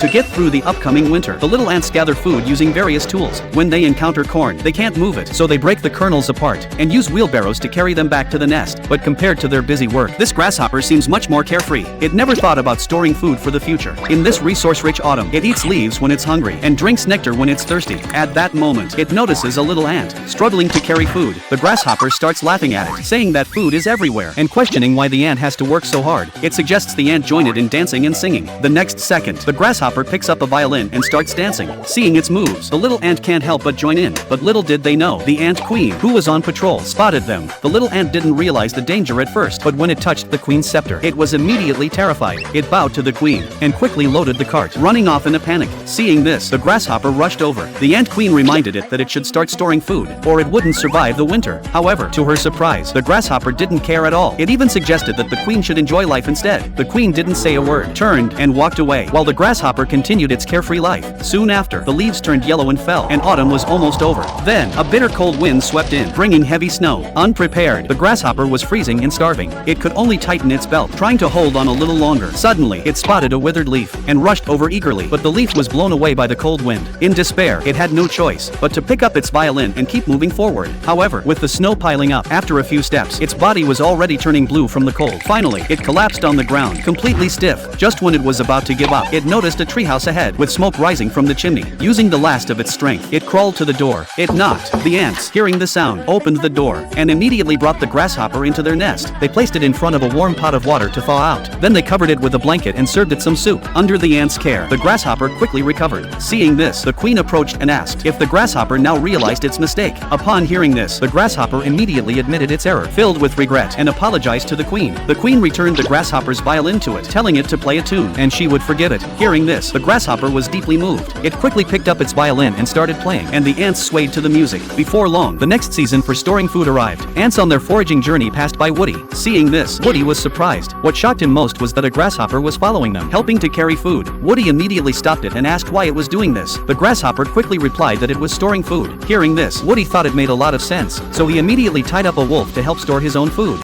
To get through the upcoming winter, the little ants gather food using various tools. When they encounter corn, they can't move it, so they break the kernels apart and use wheelbarrows to carry them back to the nest. But compared to their busy work, this grasshopper seems much more carefree. It never thought about storing food for the future. In this resource-rich autumn, it eats leaves when it's hungry and drinks nectar when it's thirsty. At that moment, it notices a little ant struggling to carry food. The grasshopper starts laughing at it, saying that food is everywhere, and questioning why the ant has to work so hard. It suggests the ant join it in dancing and singing. The next second, the grasshopper picks up a violin and starts dancing. Seeing its moves, the little ant can't help but join in. But little did they know, the ant queen, who was on patrol, spotted them. The little ant didn't realize the danger at first, but when it touched the queen's scepter, it was immediately terrified. It bowed to the queen and quickly loaded the cart, running off in a panic. Seeing this, the grasshopper rushed over. The ant queen reminded it that it should start storing food, or it wouldn't survive the winter. However, to her surprise, the grasshopper didn't care at all. It even suggested that the queen should enjoy life instead. The queen didn't say a word, turned and walked away, while the grasshopper continued its carefree life. Soon after, the leaves turned yellow and fell, and autumn was almost over. Then, a bitter cold wind swept in, bringing heavy snow. Unprepared, the grasshopper was freezing and starving. It could only tighten its belt, trying to hold on a little longer. Suddenly, it spotted a withered leaf and rushed over eagerly, but the leaf was blown away by the cold wind. In despair, it had no choice but to pick up its violin and keep moving forward. However, with the snow piling up, after a few steps, its body was already turning blue from the cold. Finally, it collapsed on the ground, completely stiff. Just when it was about to give up, it noticed a treehouse ahead, with smoke rising from the chimney. Using the last of its strength, it crawled to the door. It knocked. The ants, hearing the sound, opened the door and immediately brought the grasshopper into their nest. They placed it in front of a warm pot of water to thaw out. Then they covered it with a blanket and served it some soup. Under the ants' care, the grasshopper quickly recovered. Seeing this, the queen approached and asked if the grasshopper now realized its mistake. Upon hearing this, the grasshopper immediately admitted its error, filled with regret, and apologized to the queen. The queen returned the grasshopper's violin to it, telling it to play a tune, and she would forgive it. Hearing this, the grasshopper was deeply moved. It quickly picked up its violin and started playing, and the ants swayed to the music. Before long, the next season for storing food arrived. Ants on their foraging journey passed by Woody. Seeing this, Woody was surprised. What shocked him most was that a grasshopper was following them, helping to carry food. Woody immediately stopped it and asked why it was doing this. The grasshopper quickly replied that it was storing food. Hearing this, Woody thought it made a lot of sense, so he immediately tied up a wolf to help store his own food.